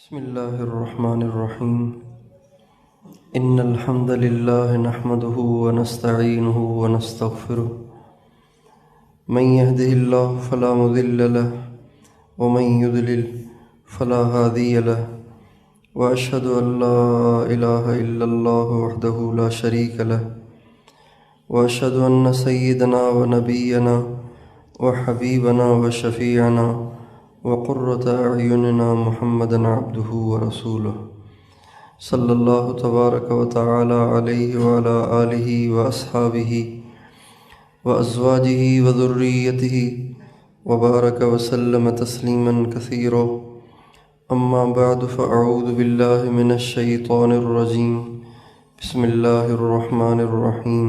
بسم الله الرحمن الرحيم إن الحمد لله نحمده ونستعينه ونستغفره من يهده الله فلا مضل له ومن يضلل فلا هادي له وأشهد أن لا إله إلا الله وحده لا شريك له وأشهد أن سيدنا ونبينا وحبيبنا وشفيعنا وقرة أعيننا محمدا عبده ورسوله صلى الله تبارك وتعالى عليه وعلى آله وأصحابه وأزواجه وذريته وبارك وسلم تسليما كثيرا أما بعد فأعوذ بالله من الشيطان الرجيم بسم الله الرحمن الرحيم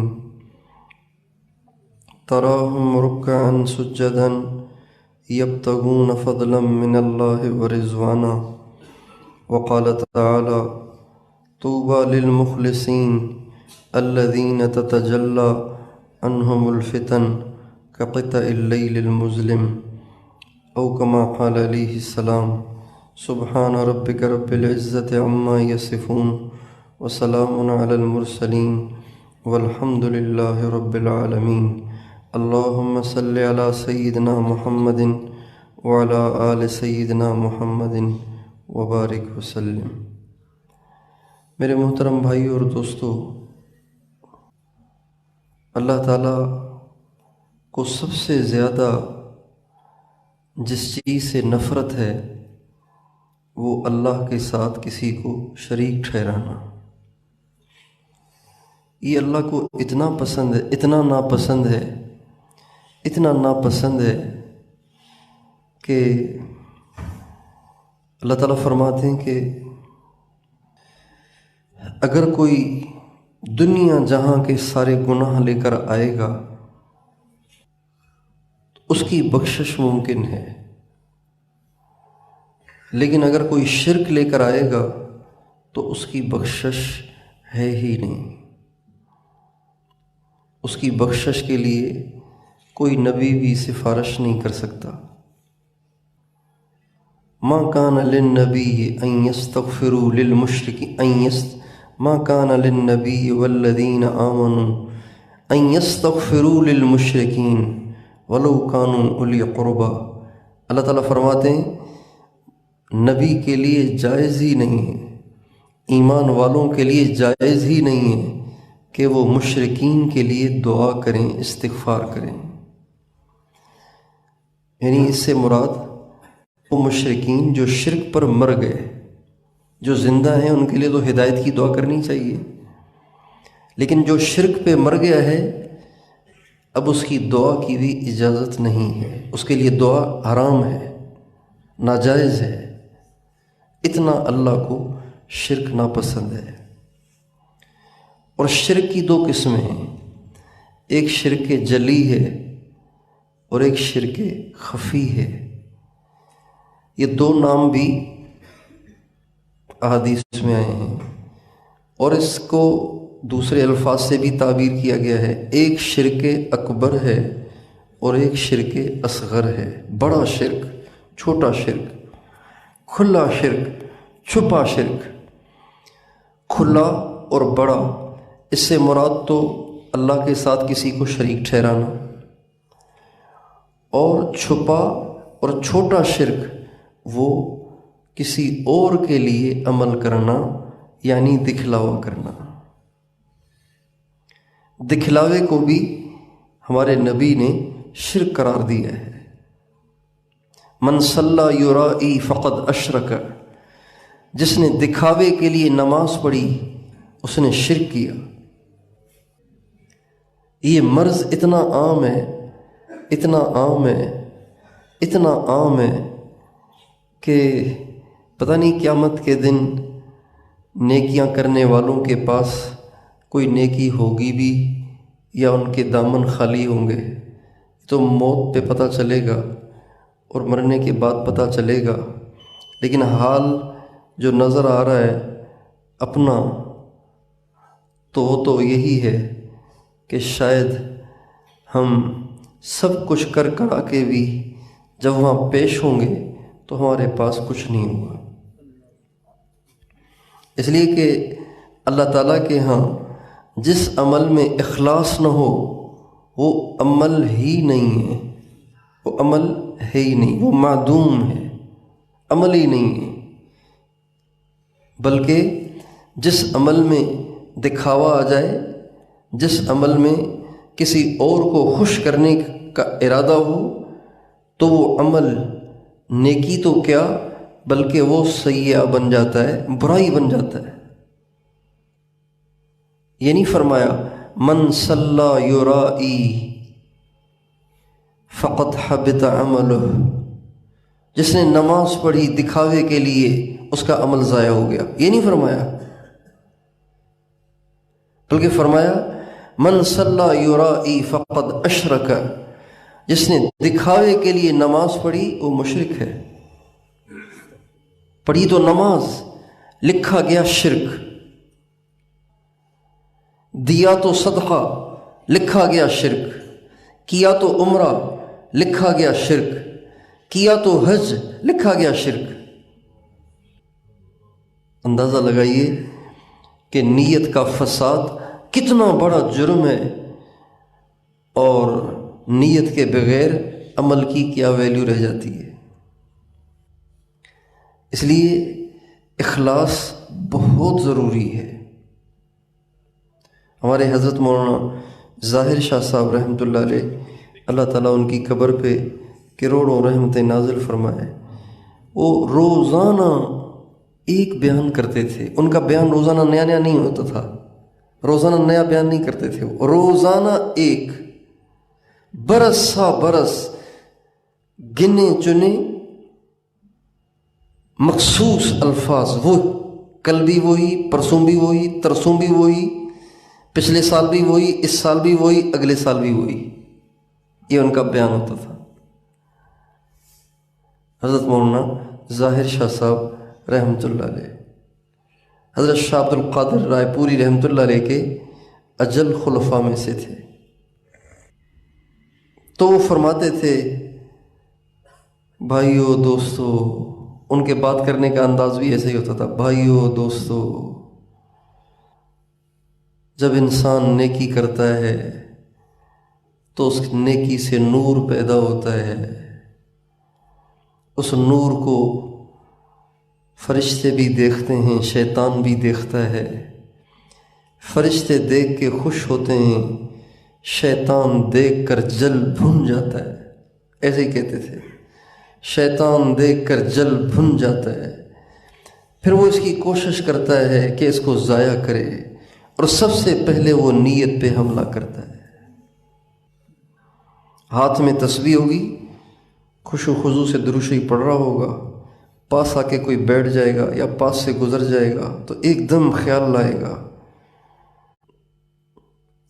تراهم ركعا سجدا يبتغون فضلا من الله ورضوانا وقال تعالى طوبى للمخلصين الذين تتجلى عنهم الفتن كقطع الليل المظلم أو كما قال عليه السلام سبحان ربك رب العزة عما يصفون وسلام على المرسلين والحمد لله رب العالمين اللهم صل على سيدنا محمد وعلى آل سيدنا محمد وبارک وسلم۔ میرے محترم بھائی اور دوستو، اللہ تعالیٰ کو سب سے زیادہ جس چیز سے نفرت ہے وہ اللہ کے ساتھ کسی کو شریک ٹھہرانا۔ یہ اللہ کو اتنا پسند ہے، اتنا ناپسند ہے کہ اللہ تعالیٰ فرماتے ہیں کہ اگر کوئی دنیا جہاں کے سارے گناہ لے کر آئے گا تو اس کی بخشش ممکن ہے، لیکن اگر کوئی شرک لے کر آئے گا تو اس کی بخشش ہے ہی نہیں۔ اس کی بخشش کے لیے کوئی نبی بھی سفارش نہیں کر سکتا۔ ما کان للنبی ان یستغفروا للمشرکین ما کان للنبی والذین آمنوا ان یستغفروا للمشرکین ولو کانوا اولی قربا۔ اللہ تعالیٰ فرماتے ہیں نبی کے لیے جائز ہی نہیں ہے، ایمان والوں کے لیے جائز ہی نہیں ہے کہ وہ مشرکین کے لیے دعا کریں، استغفار کریں۔ یعنی اس سے مراد وہ مشرکین جو شرک پر مر گئے، جو زندہ ہیں ان کے لیے تو ہدایت کی دعا کرنی چاہیے، لیکن جو شرک پہ مر گیا ہے اب اس کی دعا کی بھی اجازت نہیں ہے، اس کے لیے دعا حرام ہے، ناجائز ہے۔ اتنا اللہ کو شرک ناپسند ہے۔ اور شرک کی دو قسمیں ہیں، ایک شرک جلی ہے اور ایک شرک خفی ہے۔ یہ دو نام بھی احادیث میں آئے ہیں اور اس کو دوسرے الفاظ سے بھی تعبیر کیا گیا ہے۔ ایک شرک اکبر ہے اور ایک شرک اصغر ہے۔ بڑا شرک، چھوٹا شرک، کھلا شرک، چھپا شرک۔ کھلا اور بڑا، اس سے مراد تو اللہ کے ساتھ کسی کو شریک ٹھہرانا، اور چھپا اور چھوٹا شرک وہ کسی اور کے لیے عمل کرنا، یعنی دکھلاوا کرنا۔ دکھلاوے کو بھی ہمارے نبی نے شرک قرار دیا ہے۔ من صلی یرائی فقد اشرک، جس نے دکھاوے کے لیے نماز پڑھی اس نے شرک کیا۔ یہ مرض اتنا عام ہے، اتنا عام ہے کہ پتہ نہیں قیامت کے دن نیکیاں کرنے والوں کے پاس کوئی نیکی ہوگی بھی یا ان کے دامن خالی ہوں گے، تو موت پہ پتہ چلے گا اور مرنے کے بعد پتہ چلے گا۔ لیکن حال جو نظر آ رہا ہے اپنا تو یہی ہے کہ شاید ہم سب کچھ کر کے بھی جب وہاں پیش ہوں گے تو ہمارے پاس کچھ نہیں ہوگا۔ اس لیے کہ اللہ تعالیٰ کے ہاں جس عمل میں اخلاص نہ ہو وہ عمل ہی نہیں ہے، وہ عمل ہے ہی نہیں، وہ معدوم ہے، عمل ہی نہیں ہے۔ بلکہ جس عمل میں دکھاوا آ جائے، جس عمل میں کسی اور کو خوش کرنے کا ارادہ ہو، تو وہ عمل نیکی تو کیا بلکہ وہ سیئہ بن جاتا ہے، برائی بن جاتا ہے۔ یہ نہیں فرمایا من صلی یرائی فقد حبط عملہ، جس نے نماز پڑھی دکھاوے کے لیے اس کا عمل ضائع ہو گیا، یہ نہیں فرمایا، بلکہ فرمایا من صلی یرائی فقد اشرک، جس نے دکھاوے کے لیے نماز پڑھی وہ مشرک ہے۔ پڑھی تو نماز، لکھا گیا شرک، دیا تو صدقہ، لکھا گیا شرک، کیا تو عمرہ، لکھا گیا شرک، کیا تو حج، لکھا گیا شرک۔ اندازہ لگائیے کہ نیت کا فساد کتنا بڑا جرم ہے، اور نیت کے بغیر عمل کی کیا ویلیو رہ جاتی ہے۔ اس لیے اخلاص بہت ضروری ہے۔ ہمارے حضرت مولانا ظاہر شاہ صاحب رحمۃ اللہ علیہ، اللہ تعالیٰ ان کی قبر پہ کروڑوں رحمتیں نازل فرمائے، وہ روزانہ ایک بیان کرتے تھے۔ ان کا بیان روزانہ نیا نیا نہیں ہوتا تھا، روزانہ نیا بیان نہیں کرتے تھے، وہ روزانہ ایک، برس سا برس گنے چنے مخصوص الفاظ، وہ کل بھی وہی، پرسوں بھی وہی، ترسوں بھی وہی، پچھلے سال بھی وہی، اس سال بھی وہی، اگلے سال بھی وہی، یہ ان کا بیان ہوتا تھا۔ حضرت مولانا ظاہر شاہ صاحب رحمۃ اللہ علیہ، حضرت شاہ عبد القادر رائے پوری رحمۃ اللہ علیہ کے اجل خلفاء میں سے تھے۔ تو وہ فرماتے تھے بھائیو دوستو، ان کے بات کرنے کا انداز بھی ایسے ہی ہوتا تھا، بھائیو دوستو، جب انسان نیکی کرتا ہے تو اس نیکی سے نور پیدا ہوتا ہے، اس نور کو فرشتے بھی دیکھتے ہیں، شیطان بھی دیکھتا ہے۔ فرشتے دیکھ کے خوش ہوتے ہیں، شیطان دیکھ کر جل بھن جاتا ہے، ایسے ہی کہتے تھے، شیطان دیکھ کر جل بھن جاتا ہے۔ پھر وہ اس کی کوشش کرتا ہے کہ اس کو ضائع کرے، اور سب سے پہلے وہ نیت پہ حملہ کرتا ہے۔ ہاتھ میں تسبیح ہوگی، خوش و خضوع سے درود شریف پڑھ رہا ہوگا، پاس آ کے کوئی بیٹھ جائے گا یا پاس سے گزر جائے گا تو ایک دم خیال لائے گا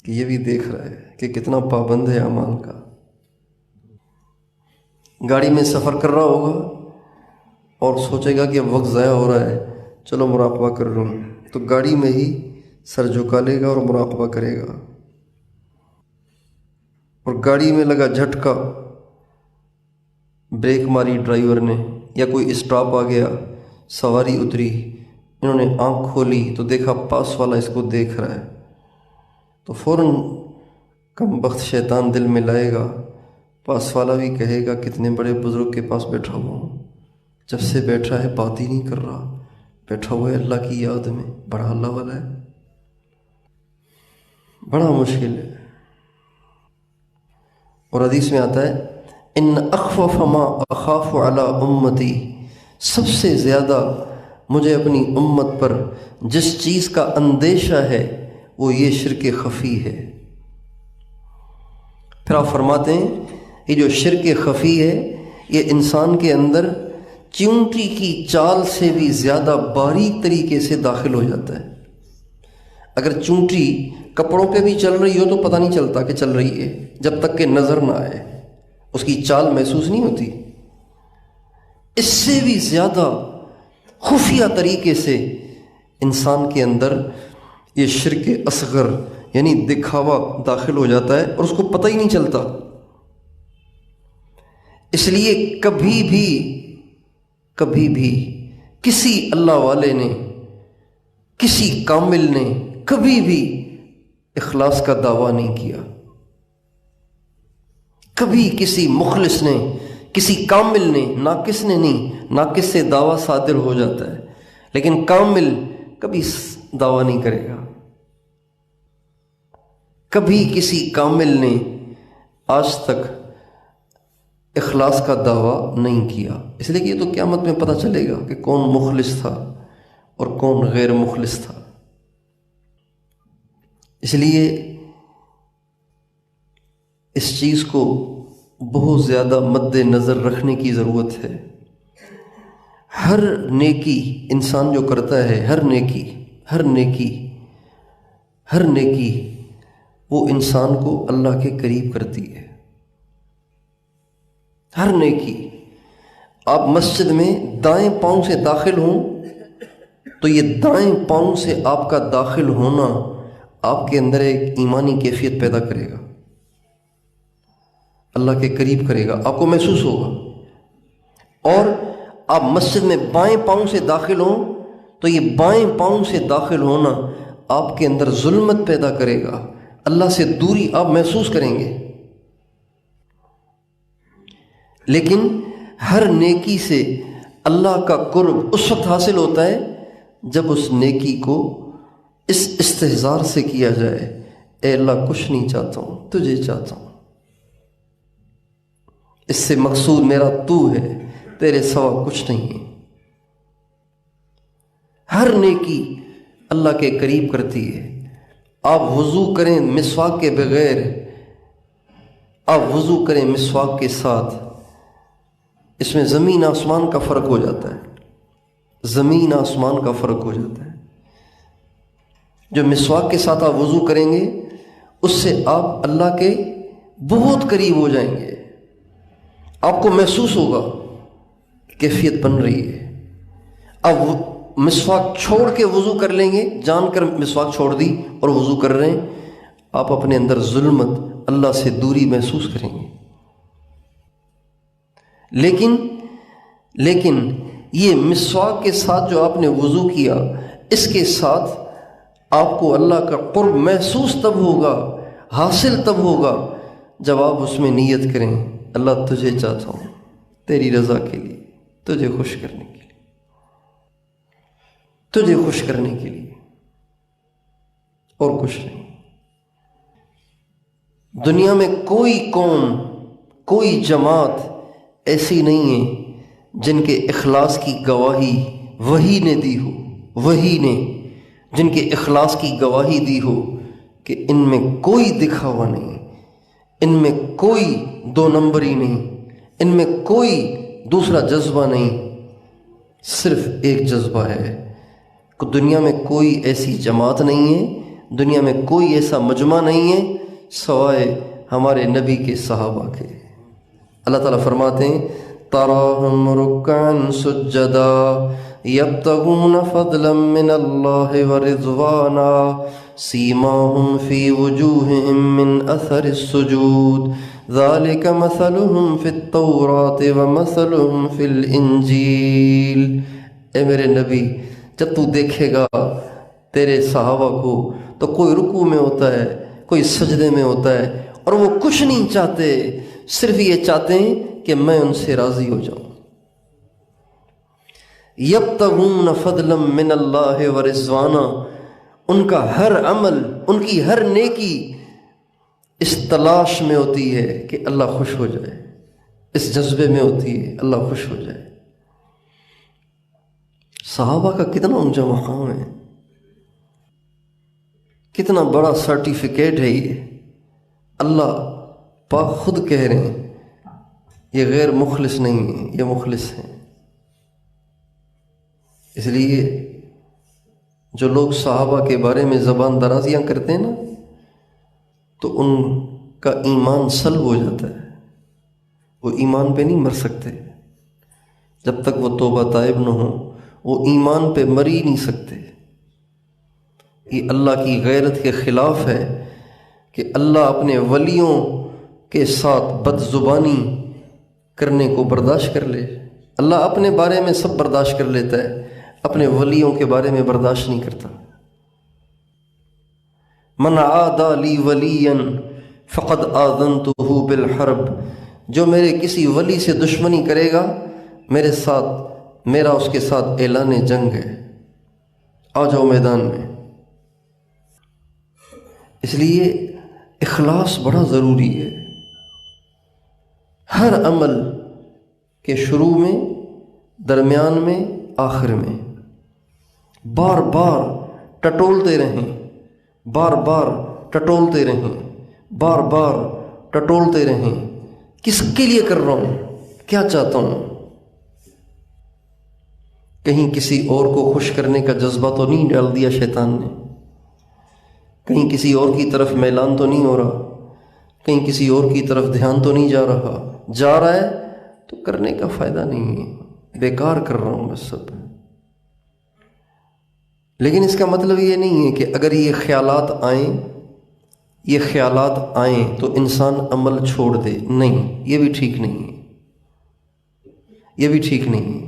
کہ یہ بھی دیکھ رہا ہے کہ کتنا پابند ہے اعمال کا۔ گاڑی میں سفر کر رہا ہوگا اور سوچے گا کہ اب وقت ضائع ہو رہا ہے، چلو مراقبہ کر لوں، تو گاڑی میں ہی سر جھکا لے گا اور مراقبہ کرے گا۔ اور گاڑی میں لگا جھٹکا، بریک ماری ڈرائیور نے یا کوئی اسٹاپ آ گیا، سواری اتری، انہوں نے آنکھ کھولی تو دیکھا پاس والا اس کو دیکھ رہا ہے، تو فوراً کم بخت شیطان دل میں لائے گا، پاس والا بھی کہے گا کتنے بڑے بزرگ کے پاس بیٹھا ہوا ہوں، جب سے بیٹھا ہے بات ہی نہیں کر رہا، بیٹھا ہوا ہے اللہ کی یاد میں، بڑا اللہ والا ہے۔ بڑا مشکل ہے۔ اور حدیث میں آتا ہے ان اخوف ما اخاف علی امتی، سب سے زیادہ مجھے اپنی امت پر جس چیز کا اندیشہ ہے وہ یہ شرک خفی ہے۔ پھر آپ فرماتے ہیں یہ جو شرک خفی ہے یہ انسان کے اندر چیونٹی کی چال سے بھی زیادہ باریک طریقے سے داخل ہو جاتا ہے۔ اگر چونٹی کپڑوں پہ بھی چل رہی ہو تو پتہ نہیں چلتا کہ چل رہی ہے، جب تک کہ نظر نہ آئے، اس کی چال محسوس نہیں ہوتی۔ اس سے بھی زیادہ خفیہ طریقے سے انسان کے اندر یہ شرک اصغر یعنی دکھاوا داخل ہو جاتا ہے اور اس کو پتہ ہی نہیں چلتا۔ اس لیے کبھی بھی کسی اللہ والے نے کسی کامل نے کبھی بھی اخلاص کا دعویٰ نہیں کیا. کبھی کسی مخلص نے، کسی کامل نے، ناقص نے نہیں. ناقص سے دعویٰ صادر ہو جاتا ہے، لیکن کامل کبھی دعویٰ نہیں کرے گا. کبھی کسی کامل نے آج تک اخلاص کا دعویٰ نہیں کیا. اس لیے کہ یہ تو قیامت میں پتہ چلے گا کہ کون مخلص تھا اور کون غیر مخلص تھا. اس لیے اس چیز کو بہت زیادہ مد نظر رکھنے کی ضرورت ہے. ہر نیکی انسان جو کرتا ہے، ہر نیکی وہ انسان کو اللہ کے قریب کرتی ہے. ہر نیکی. آپ مسجد میں دائیں پاؤں سے داخل ہوں تو یہ دائیں پاؤں سے آپ کا داخل ہونا آپ کے اندر ایک ایمانی کیفیت پیدا کرے گا، اللہ کے قریب کرے گا، آپ کو محسوس ہوگا. اور آپ مسجد میں بائیں پاؤں سے داخل ہوں تو یہ بائیں پاؤں سے داخل ہونا آپ کے اندر ظلمت پیدا کرے گا، اللہ سے دوری آپ محسوس کریں گے. لیکن ہر نیکی سے اللہ کا قرب اس وقت حاصل ہوتا ہے جب اس نیکی کو اس استحضار سے کیا جائے، اے اللہ کچھ نہیں چاہتا ہوں، تجھے چاہتا ہوں، اس سے مقصود میرا تو ہے، تیرے سوا کچھ نہیں ہے. ہر نیکی اللہ کے قریب کرتی ہے. آپ وضو کریں مسواک کے بغیر، آپ وضو کریں مسواک کے ساتھ، اس میں زمین آسمان کا فرق ہو جاتا ہے. زمین آسمان کا فرق ہو جاتا ہے. جو مسواک کے ساتھ آپ وضو کریں گے اس سے آپ اللہ کے بہت قریب ہو جائیں گے. آپ کو محسوس ہوگا کیفیت بن رہی ہے. اب مسواک چھوڑ کے وضو کر لیں گے، جان کر مسواک چھوڑ دی اور وضو کر رہے ہیں، آپ اپنے اندر ظلمت، اللہ سے دوری محسوس کریں گے. لیکن یہ مسواک کے ساتھ جو آپ نے وضو کیا، اس کے ساتھ آپ کو اللہ کا قرب محسوس تب ہوگا، حاصل تب ہوگا جب آپ اس میں نیت کریں، اللہ تجھے چاہتا ہوں، تیری رضا کے لیے، تجھے خوش کرنے کے لیے، تجھے خوش کرنے کے لیے، اور کچھ نہیں. دنیا میں کوئی قوم، کوئی جماعت ایسی نہیں ہے جن کے اخلاص کی گواہی وحی نے دی ہو، وحی نے جن کے اخلاص کی گواہی دی ہو کہ ان میں کوئی دکھاوا نہیں، ان میں کوئی دو نمبری نہیں، ان میں کوئی دوسرا جذبہ نہیں، صرف ایک جذبہ ہے. دنیا میں کوئی ایسی جماعت نہیں ہے، دنیا میں کوئی ایسا مجمع نہیں ہے سوائے ہمارے نبی کے صحابہ کے. اللہ تعالیٰ فرماتے ہیں تراہم رکعا سجدا یبتغون فضلا من اللہ ورضوانا سیماہم فی وجوہہم من اثر السجود ذالک مثلہم فی التوراۃ ومثلہم فی الانجیل. اے میرے نبی، جب تو دیکھے گا تیرے صحابہ کو تو کوئی رکوع میں ہوتا ہے، کوئی سجدے میں ہوتا ہے، اور وہ کچھ نہیں چاہتے، صرف یہ چاہتے ہیں کہ میں ان سے راضی ہو جاؤں. یبتغون فضلا من اللہ ورضوانا، ان کا ہر عمل، ان کی ہر نیکی اس تلاش میں ہوتی ہے کہ اللہ خوش ہو جائے، اس جذبے میں ہوتی ہے اللہ خوش ہو جائے. صحابہ کا کتنا اونچا مقام ہے، کتنا بڑا سرٹیفکیٹ ہے یہ. اللہ پاک خود کہہ رہے ہیں یہ غیر مخلص نہیں ہیں، یہ مخلص ہیں. اس لیے جو لوگ صحابہ کے بارے میں زبان درازیاں کرتے ہیں نا، تو ان کا ایمان سلب ہو جاتا ہے، وہ ایمان پہ نہیں مر سکتے. جب تک وہ توبہ تائب نہ ہوں وہ ایمان پہ مر ہی نہیں سکتے. یہ اللہ کی غیرت کے خلاف ہے کہ اللہ اپنے ولیوں کے ساتھ بد زبانی کرنے کو برداشت کر لے. اللہ اپنے بارے میں سب برداشت کر لیتا ہے، اپنے ولیوں کے بارے میں برداشت نہیں کرتا. من عادى لي وليا فقد آذنته بالحرب، جو میرے کسی ولی سے دشمنی کرے گا میرا اس کے ساتھ اعلان جنگ ہے، آ جاؤ میدان میں۔ اس لیے اخلاص بڑا ضروری ہے، ہر عمل کے شروع میں، درمیان میں، آخر میں بار بار ٹٹولتے رہیں، بار بار ٹٹولتے رہیں، بار بار ٹٹولتے رہیں، کس کے لیے کر رہا ہوں، کیا چاہتا ہوں، کہیں کسی اور کو خوش کرنے کا جذبہ تو نہیں ڈال دیا شیطان نے، کہیں کسی اور کی طرف میلان تو نہیں ہو رہا، کہیں کسی اور کی طرف دھیان تو نہیں جا رہا ہے تو کرنے کا فائدہ نہیں ہے، بیکار کر رہا ہوں بس سب۔ لیکن اس کا مطلب یہ نہیں ہے کہ اگر یہ خیالات آئیں تو انسان عمل چھوڑ دے، نہیں، یہ بھی ٹھیک نہیں ہے، یہ بھی ٹھیک نہیں ہے۔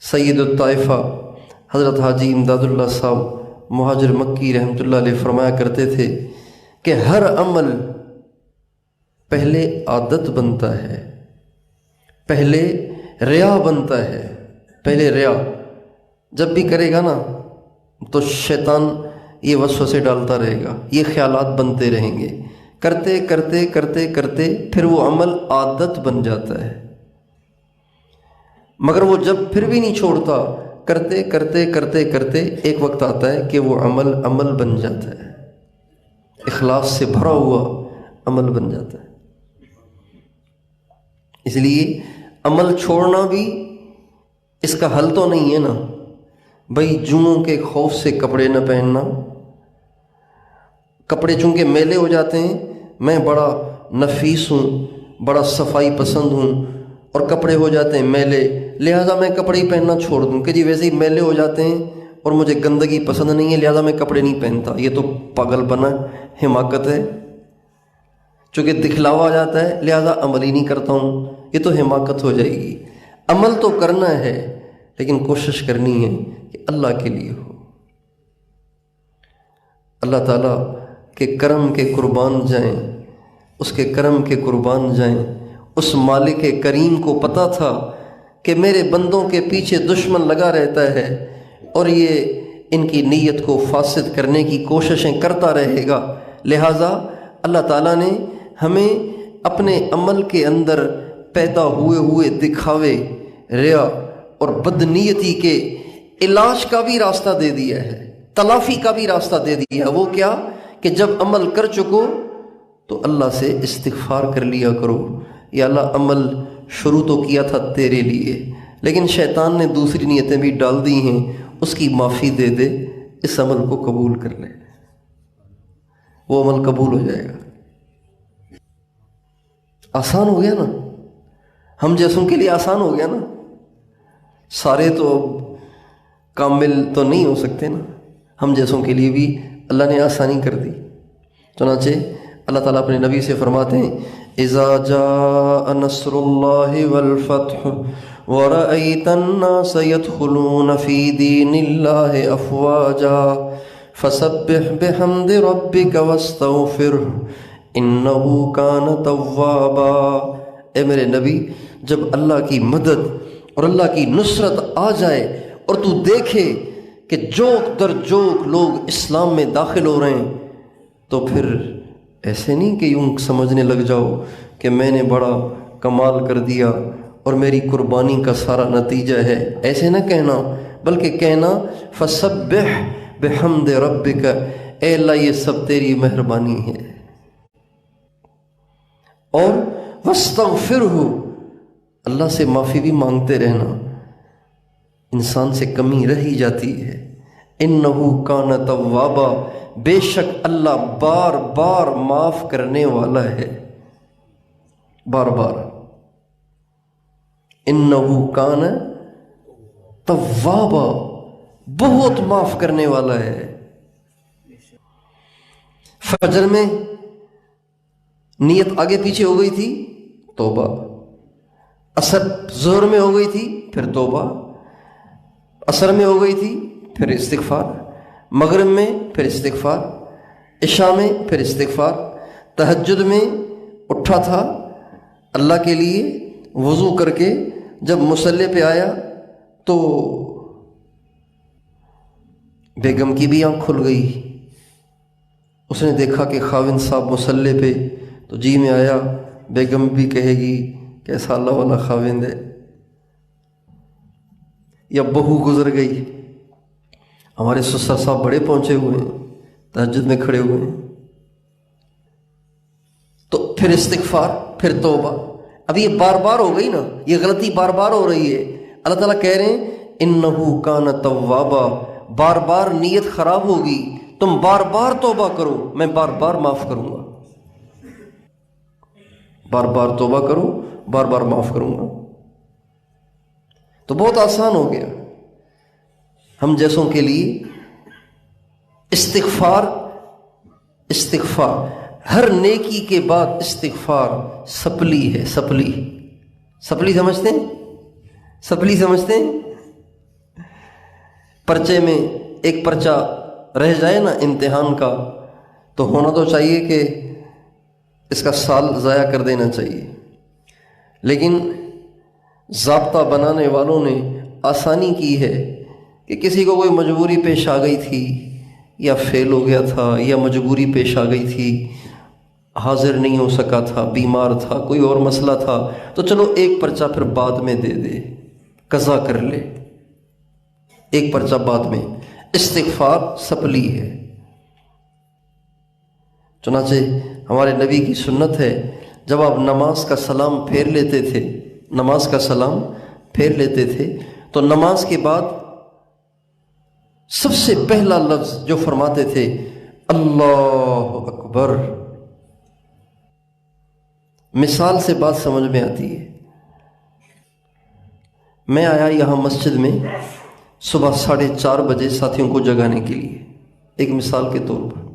سید الطائفہ حضرت حاجی امداد اللہ صاحب مہاجر مکی رحمۃ اللہ علیہ فرمایا کرتے تھے کہ ہر عمل پہلے عادت بنتا ہے، پہلے ریا بنتا ہے، پہلے ریا جب بھی کرے گا نا تو شیطان یہ وسوسے ڈالتا رہے گا، یہ خیالات بنتے رہیں گے، کرتے کرتے کرتے کرتے پھر وہ عمل عادت بن جاتا ہے، مگر وہ جب پھر بھی نہیں چھوڑتا، کرتے کرتے کرتے کرتے ایک وقت آتا ہے کہ وہ عمل بن جاتا ہے، اخلاص سے بھرا ہوا عمل بن جاتا ہے۔ اس لیے عمل چھوڑنا بھی اس کا حل تو نہیں ہے نا، بھئی جوؤں کے خوف سے کپڑے نہ پہننا، کپڑے چونکہ میلے ہو جاتے ہیں، میں بڑا نفیس ہوں، بڑا صفائی پسند ہوں، اور کپڑے ہو جاتے ہیں میلے، لہٰذا میں کپڑے ہی پہننا چھوڑ دوں کہ جی ویسے ہی میلے ہو جاتے ہیں اور مجھے گندگی پسند نہیں ہے لہٰذا میں کپڑے نہیں پہنتا، یہ تو پاگل پنا، حماقت ہے، چونکہ دکھلاوا آ جاتا ہے لہٰذا عمل ہی نہیں کرتا ہوں، یہ تو حماقت ہو جائے گی۔ عمل تو کرنا ہے لیکن کوشش کرنی ہے کہ اللہ کے لیے ہو، اللہ تعالیٰ کے کرم کے قربان جائیں، اس کے کرم کے قربان جائیں۔ اس مالک کریم کو پتہ تھا کہ میرے بندوں کے پیچھے دشمن لگا رہتا ہے اور یہ ان کی نیت کو فاسد کرنے کی کوششیں کرتا رہے گا، لہٰذا اللہ تعالیٰ نے ہمیں اپنے عمل کے اندر پیدا ہوئے دکھاوے، ریا اور بدنیتی کے علاج کا بھی راستہ دے دیا ہے، تلافی کا بھی راستہ دے دیا ہے۔ وہ کیا کہ جب عمل کر چکو تو اللہ سے استغفار کر لیا کرو، یا اللہ عمل شروع تو کیا تھا تیرے لیے لیکن شیطان نے دوسری نیتیں بھی ڈال دی ہیں، اس کی معافی دے دے، اس عمل کو قبول کر لے، وہ عمل قبول ہو جائے گا۔ آسان ہو گیا نا، ہم جیسوں کے لیے آسان ہو گیا نا، سارے تو کامل تو نہیں ہو سکتے نا، ہم جیسوں کے لیے بھی اللہ نے آسانی کر دی۔ چنانچہ اللہ تعالیٰ اپنے نبی سے فرماتے ہیں اذا جاء نصر اللہ والفتح ورأیت الناس يدخلون فی دین اللہ افواجا فسبح بحمد ربک واستغفرہ انہ کان توابا۔ اے میرے نبی، جب اللہ کی مدد اور اللہ کی نصرت آ جائے اور تو دیکھے کہ جوک در جوک لوگ اسلام میں داخل ہو رہے ہیں تو پھر ایسے نہیں کہ یوں سمجھنے لگ جاؤ کہ میں نے بڑا کمال کر دیا اور میری قربانی کا سارا نتیجہ ہے، ایسے نہ کہنا، بلکہ کہنا فسبح بحمد ربک، اے اللہ یہ سب تیری مہربانی ہے، اور واستغفرہ، اللہ سے معافی بھی مانگتے رہنا، انسان سے کمی رہ ہی جاتی ہے۔ انہ کان توابا، بے شک اللہ بار بار معاف کرنے والا ہے، بار بار۔ انہ کان توابا، بہت معاف کرنے والا ہے۔ فجر میں نیت آگے پیچھے ہو گئی تھی، توبہ، عصر ظہر میں ہو گئی تھی، پھر توبہ، عصر میں ہو گئی تھی، پھر استغفار، مغرب میں پھر استغفار، عشاء میں پھر استغفار، تہجد میں اٹھا تھا اللہ کے لیے، وضو کر کے جب مصلی پہ آیا تو بیگم کی بھی آنکھ کھل گئی۔ اس نے دیکھا کہ خاوند صاحب مصلی پہ، تو جی میں آیا بیگم بھی کہے گی کیسا اللہ والا خاوند ہے، یا بہو گزر گئی، ہمارے سسر صاحب بڑے پہنچے ہوئے ہیں، تہجد میں کھڑے ہوئے ہیں، تو پھر استغفار، پھر توبہ۔ اب یہ بار بار ہو گئی نا، یہ غلطی بار بار ہو رہی ہے۔ اللہ تعالیٰ کہہ رہے ہیں انہو کان توابا، بار بار نیت خراب ہوگی، تم بار بار توبہ کرو، میں بار بار معاف کروں گا، بار بار توبہ کرو، بار بار معاف کروں گا۔ تو بہت آسان ہو گیا ہم جیسوں کے لیے۔ استغفار، استغفار، ہر نیکی کے بعد استغفار سپلی ہے، سپلی۔ سپلی سمجھتے ہیں؟ سپلی سمجھتے ہیں؟ پرچے میں ایک پرچہ رہ جائے نا امتحان کا، تو ہونا تو چاہیے کہ اس کا سال ضائع کر دینا چاہیے، لیکن ضابطہ بنانے والوں نے آسانی کی ہے کہ کسی کو کوئی مجبوری پیش آ گئی تھی، یا فیل ہو گیا تھا، یا مجبوری پیش آ گئی تھی، حاضر نہیں ہو سکا تھا، بیمار تھا، کوئی اور مسئلہ تھا، تو چلو ایک پرچہ پھر بعد میں دے دے، قضا کر لے، ایک پرچہ بعد میں۔ استغفار سپلی ہے۔ چنانچہ ہمارے نبی کی سنت ہے، جب آپ نماز کا سلام پھیر لیتے تھے، نماز کا سلام پھیر لیتے تھے، تو نماز کے بعد سب سے پہلا لفظ جو فرماتے تھے اللہ اکبر۔ مثال سے بات سمجھ میں آتی ہے۔ میں آیا یہاں مسجد میں صبح 4:30 بجے ساتھیوں کو جگانے کے لیے، ایک مثال کے طور پر۔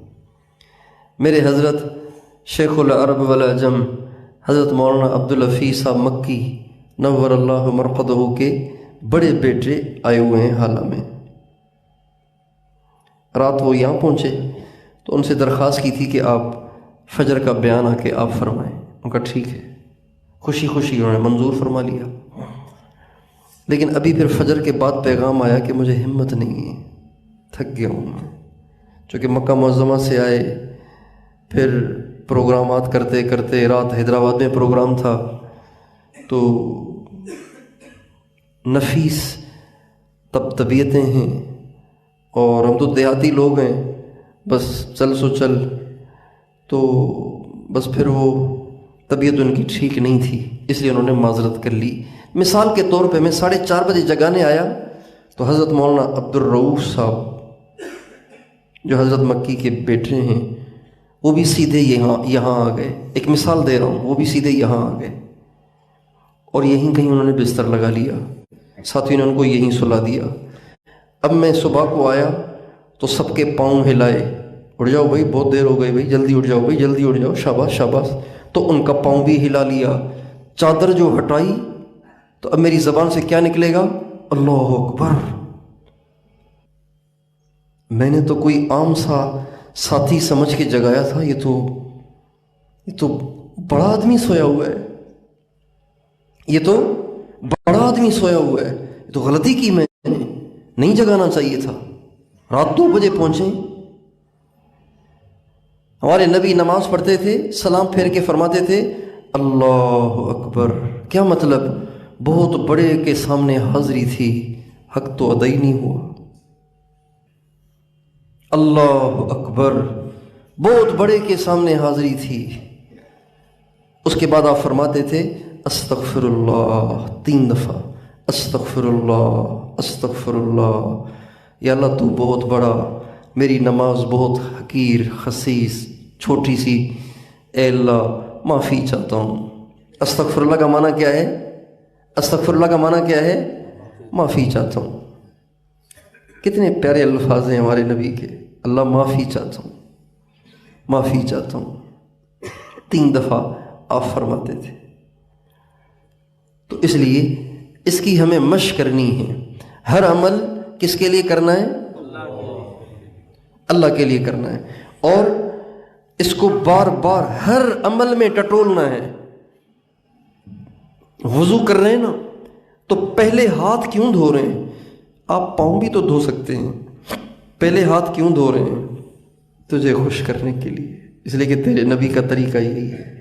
میرے حضرت شیخ العرب والعجم حضرت مولانا عبدالحفیظ صاحب مکی نور اللہ مرقدہ کے بڑے بیٹے آئے ہوئے ہیں حالہ میں۔ رات وہ یہاں پہنچے تو ان سے درخواست کی تھی کہ آپ فجر کا بیان آ کے آپ فرمائیں۔ ان کا ٹھیک ہے، خوشی خوشی انہوں نے منظور فرما لیا۔ لیکن ابھی پھر فجر کے بعد پیغام آیا کہ مجھے ہمت نہیں ہے، تھک گیا ہوں میں، چونکہ مکہ معظمہ سے آئے، پھر پروگرامات کرتے کرتے رات حیدرآباد میں پروگرام تھا، تو نفیس طبیعتیں ہیں، اور ہم تو دیہاتی لوگ ہیں، بس چل سو چل، تو بس پھر وہ طبیعت ان کی ٹھیک نہیں تھی، اس لیے انہوں نے معذرت کر لی۔ مثال کے طور پہ میں 4:30 بجے جگانے آیا تو حضرت مولانا عبدالرؤوف صاحب جو حضرت مکی کے بیٹے ہیں، وہ بھی سیدھے یہاں آ گئے۔ ایک مثال دے رہا ہوں، وہ بھی سیدھے یہاں آ گئے، اور یہیں کہیں انہوں نے بستر لگا لیا، ساتھیوں نے ان کو یہیں سلا دیا۔ اب میں صبح کو آیا تو سب کے پاؤں ہلائے، اٹھ جاؤ بھائی، بہت دیر ہو گئی بھائی، جلدی اٹھ جاؤ بھائی، جلدی اٹھ جاؤ، شاباش شاباش۔ تو ان کا پاؤں بھی ہلا لیا۔ چادر جو ہٹائی تو اب میری زبان سے کیا نکلے گا؟ اللہ اکبر۔ میں نے تو کوئی عام سا ساتھی سمجھ کے جگایا تھا، یہ تو بڑا آدمی سویا ہوا ہے، یہ تو بڑا آدمی سویا ہوا ہے، یہ تو غلطی کی، میں نے نہیں جگانا چاہیے تھا۔ رات 2 بجے پہنچے۔ ہمارے نبی نماز پڑھتے تھے، سلام پھیر کے فرماتے تھے اللہ اکبر۔ کیا مطلب؟ بہت بڑے کے سامنے حاضری تھی، حق تو ادا ہی نہیں ہوا۔ اللہ اکبر، بہت بڑے کے سامنے حاضری تھی۔ اس کے بعد آپ فرماتے تھے استغفر اللہ 3 دفعہ، استغفر اللہ استغفر اللہ، یا اللہ تو بہت بڑا، میری نماز بہت حقیر خسیس چھوٹی سی، اے اللہ معافی چاہتا ہوں۔ استغفر اللہ کا معنی کیا ہے؟ استغفر اللہ کا معنی کیا ہے؟ معافی چاہتا ہوں۔ کتنے پیارے الفاظ ہیں ہمارے نبی کے، اللہ معافی چاہتا ہوں، معافی چاہتا ہوں، 3 دفعہ آپ فرماتے تھے۔ تو اس لیے اس کی ہمیں مشق کرنی ہے۔ ہر عمل کس کے لیے کرنا ہے؟ اللہ کے لیے کرنا ہے، اور اس کو بار بار ہر عمل میں ٹٹولنا ہے۔ وضو کر رہے ہیں نا تو پہلے ہاتھ کیوں دھو رہے ہیں؟ آپ پاؤں بھی تو دھو سکتے ہیں، پہلے ہاتھ کیوں دھو رہے ہیں؟ تجھے خوش کرنے کے لیے، اس لیے کہ تیرے نبی کا طریقہ یہی ہے۔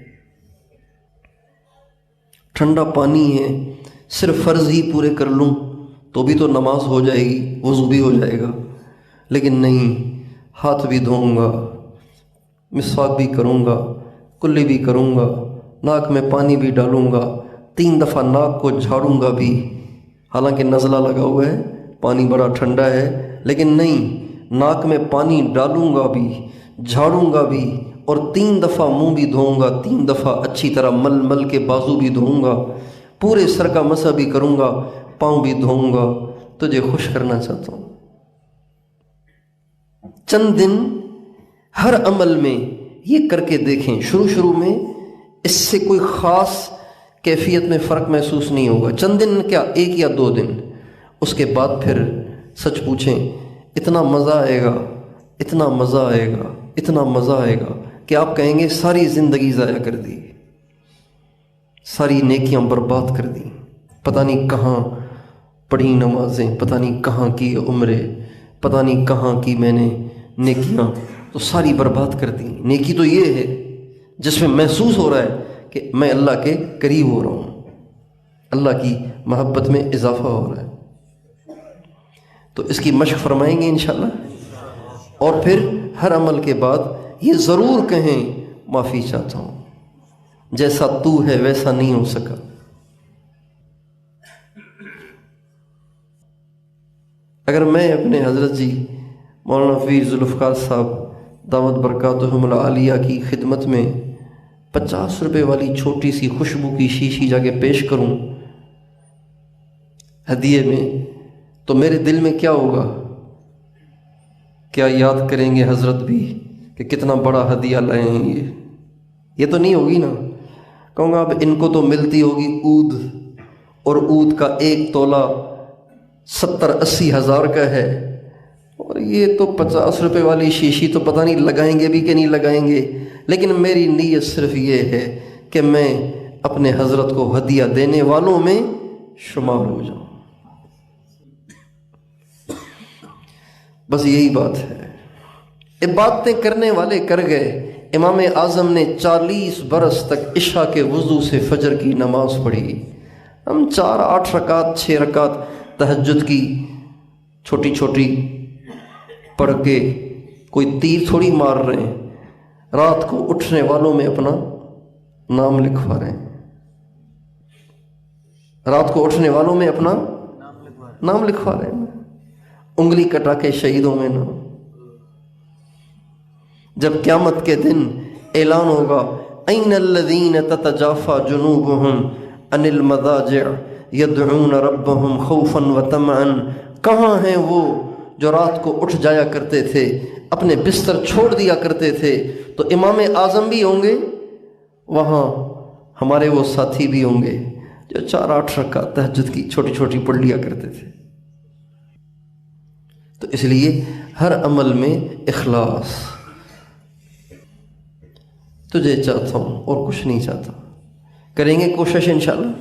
ٹھنڈا پانی ہے، صرف فرض ہی پورے کر لوں تو بھی تو نماز ہو جائے گی، وضو بھی ہو جائے گا، لیکن نہیں، ہاتھ بھی دھوؤں گا، مسواک بھی کروں گا، کلی بھی کروں گا، ناک میں پانی بھی ڈالوں گا، 3 دفعہ ناک کو جھاڑوں گا بھی، حالانکہ نزلہ لگا ہوا ہے، پانی بڑا ٹھنڈا ہے، لیکن نہیں، ناک میں پانی ڈالوں گا بھی، جھاڑوں گا بھی، اور 3 دفعہ منہ بھی دھوؤں گا، 3 دفعہ اچھی طرح مل مل کے بازو بھی دھوؤں گا، پورے سر کا مسح بھی کروں گا، پاؤں بھی دھوؤں گا، تجھے خوش کرنا چاہتا ہوں۔ چند دن ہر عمل میں یہ کر کے دیکھیں، شروع میں اس سے کوئی خاص کیفیت میں فرق محسوس نہیں ہوگا، چند دن کیا 1 یا 2 دن، اس کے بعد پھر سچ پوچھیں اتنا مزہ آئے گا، اتنا مزہ آئے گا، اتنا مزہ آئے گا کہ آپ کہیں گے ساری زندگی ضائع کر دی، ساری نیکیاں برباد کر دی، پتہ نہیں کہاں پڑھی نمازیں، پتہ نہیں کہاں کی عمرے، پتہ نہیں کہاں کی میں نے نیکیاں، تو ساری برباد کر دی۔ نیکی تو یہ ہے جس میں محسوس ہو رہا ہے کہ میں اللہ کے قریب ہو رہا ہوں، اللہ کی محبت میں اضافہ ہو رہا ہے، تو اس کی مشق فرمائیں گے انشاءاللہ۔ اور پھر ہر عمل کے بعد یہ ضرور کہیں معافی چاہتا ہوں، جیسا تو ہے ویسا نہیں ہو سکا۔ اگر میں اپنے حضرت جی مولانا فیض ذوالفقار صاحب دامت برکاتہم العالیہ کی خدمت میں 50 روپے والی چھوٹی سی خوشبو کی شیشی جا کے پیش کروں ہدیے میں، تو میرے دل میں کیا ہوگا؟ کیا یاد کریں گے حضرت بھی کہ کتنا بڑا ہدیہ لائے ہیں یہ تو نہیں ہوگی نا، کہوں گا اب ان کو تو ملتی ہوگی عود، اور عود کا 1 تولہ 70-80 ہزار کا ہے، اور یہ تو 50 روپے والی شیشی تو پتہ نہیں لگائیں گے بھی کہ نہیں لگائیں گے، لیکن میری نیت صرف یہ ہے کہ میں اپنے حضرت کو ہدیہ دینے والوں میں شمار ہو جاؤں، بس یہی بات ہے۔ عبادتیں کرنے والے کر گئے، امام اعظم نے 40 برس تک عشاء کے وضو سے فجر کی نماز پڑھی، ہم 4 8 رکعت 6 رکعت تہجد کی چھوٹی چھوٹی پڑھ کے کوئی تیر تھوڑی مار رہے ہیں، رات کو اٹھنے والوں میں اپنا نام لکھوا رہے ہیں، رات کو اٹھنے والوں میں اپنا نام لکھوا رہے ہیں، انگلی کٹا کے شہیدوں میں نام۔ جب قیامت کے دن اعلان ہوگا این الذین تتجافی جنوبہم عن المضاجع یدعون ربہم خوفا وطمعا، کہاں ہیں وہ جو رات کو اٹھ جایا کرتے تھے، اپنے بستر چھوڑ دیا کرتے تھے؟ تو امام اعظم بھی ہوں گے وہاں، ہمارے وہ ساتھی بھی ہوں گے جو 4 8 رکعت تہجد کی چھوٹی چھوٹی پڑھ لیا کرتے تھے۔ تو اس لیے ہر عمل میں اخلاص، تجھے چاہتا ہوں اور کچھ نہیں چاہتا، کریں گے کوشش انشاءاللہ۔